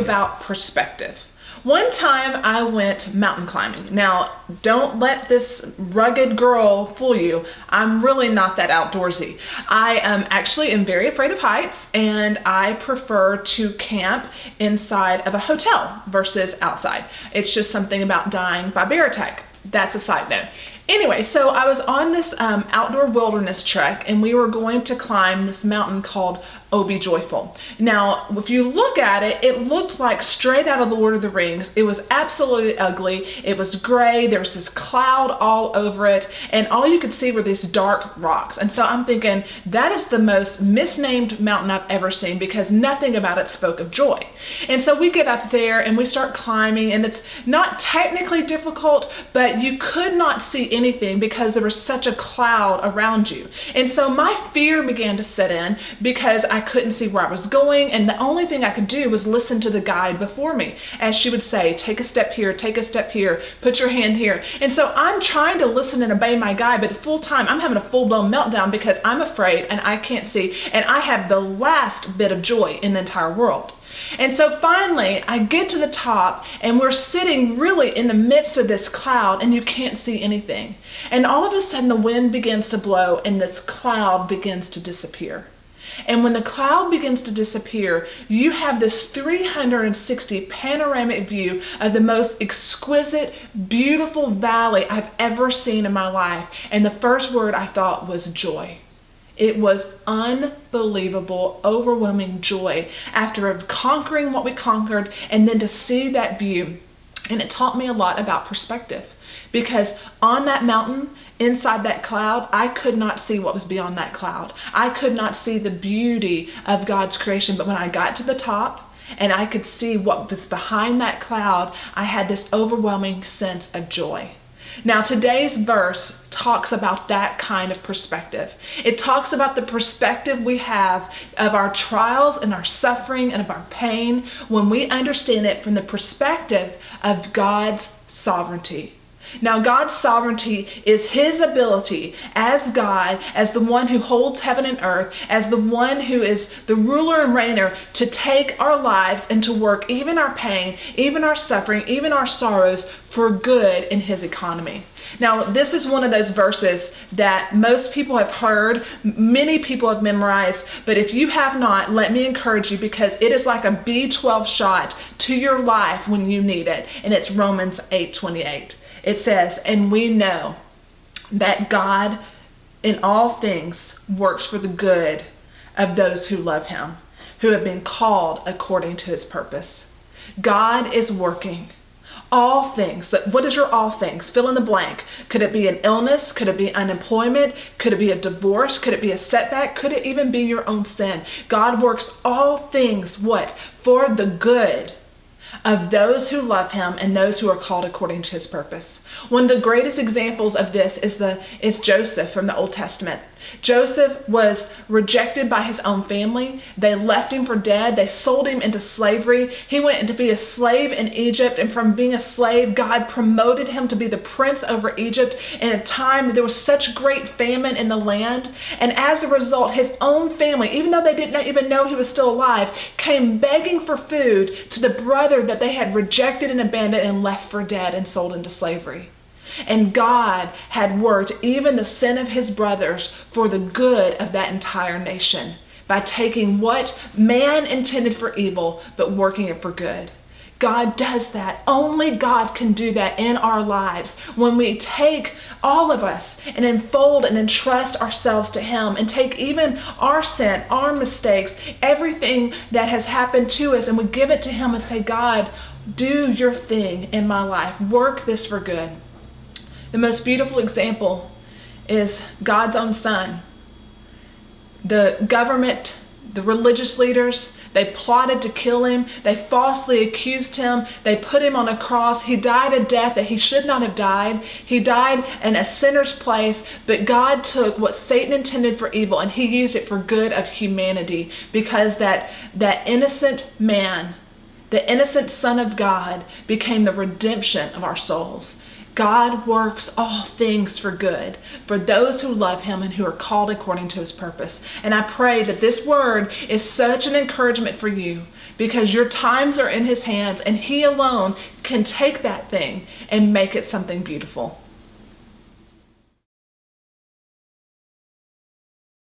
about perspective. One time I went mountain climbing. Now, don't let this rugged girl fool you. I'm really not that outdoorsy. I actually am very afraid of heights, and I prefer to camp inside of a hotel versus outside. It's just something about dying by bear attack. That's a side note. Anyway, so I was on this outdoor wilderness trek, and we were going to climb this mountain called Oh Be Joyful. Now, if you look at it, it looked like straight out of the Lord of the Rings. It was absolutely ugly. It was gray. There was this cloud all over it, and all you could see were these dark rocks. And so I'm thinking, that is the most misnamed mountain I've ever seen, because nothing about it spoke of joy. And so we get up there and we start climbing, and it's not technically difficult, but you could not see anything because there was such a cloud around you. And so my fear began to set in because I couldn't see where I was going, and the only thing I could do was listen to the guide before me as she would say, take a step here, take a step here, put your hand here. And so I'm trying to listen and obey my guide, but the full time I'm having a full-blown meltdown because I'm afraid and I can't see, and I have the last bit of joy in the entire world. And so finally I get to the top, and we're sitting really in the midst of this cloud, and you can't see anything. And all of a sudden the wind begins to blow, and this cloud begins to disappear. And when the cloud begins to disappear, you have this 360 panoramic view of the most exquisite, beautiful valley I've ever seen in my life. And the first word I thought was joy. It was unbelievable, overwhelming joy after conquering what we conquered, and then to see that view. And it taught me a lot about perspective, because on that mountain, inside that cloud, I could not see what was beyond that cloud. I could not see the beauty of God's creation. But when I got to the top and I could see what was behind that cloud, I had this overwhelming sense of joy. Now, today's verse talks about that kind of perspective. It talks about the perspective we have of our trials and our suffering and of our pain when we understand it from the perspective of God's sovereignty. Now, God's sovereignty is His ability as God, as the one who holds heaven and earth, as the one who is the ruler and reigner, to take our lives and to work even our pain, even our suffering, even our sorrows for good in His economy. Now, this is one of those verses that most people have heard, many people have memorized, but if you have not, let me encourage you, because it is like a B12 shot to your life when you need it, and it's Romans 8:28. It says, and we know that God in all things works for the good of those who love Him, who have been called according to His purpose. God is working all things. What is your all things? Fill in the blank. Could it be an illness? Could it be unemployment? Could it be a divorce? Could it be a setback? Could it even be your own sin? God works all things, what? For the good of those who love Him and those who are called according to His purpose. One of the greatest examples of this is Joseph from the Old Testament. Joseph was rejected by his own family. They left him for dead. They sold him into slavery. He went to be a slave in Egypt, and from being a slave, God promoted him to be the prince over Egypt in a time there was such great famine in the land. And as a result, his own family, even though they didn't even know he was still alive, came begging for food to the brother that they had rejected and abandoned and left for dead and sold into slavery. And God had worked even the sin of his brothers for the good of that entire nation by taking what man intended for evil, but working it for good. God does that. Only God can do that in our lives when we take all of us and enfold and entrust ourselves to Him, and take even our sin, our mistakes, everything that has happened to us, and we give it to Him and say, God, do your thing in my life. Work this for good. The most beautiful example is God's own Son. The government, the religious leaders, they plotted to kill Him. They falsely accused Him. They put Him on a cross. He died a death that He should not have died. He died in a sinner's place, but God took what Satan intended for evil and He used it for good of humanity, because that innocent man, the innocent Son of God, became the redemption of our souls. God works all things for good for those who love Him and who are called according to His purpose. And I pray that this word is such an encouragement for you because your times are in his hands and he alone can take that thing and make it something beautiful.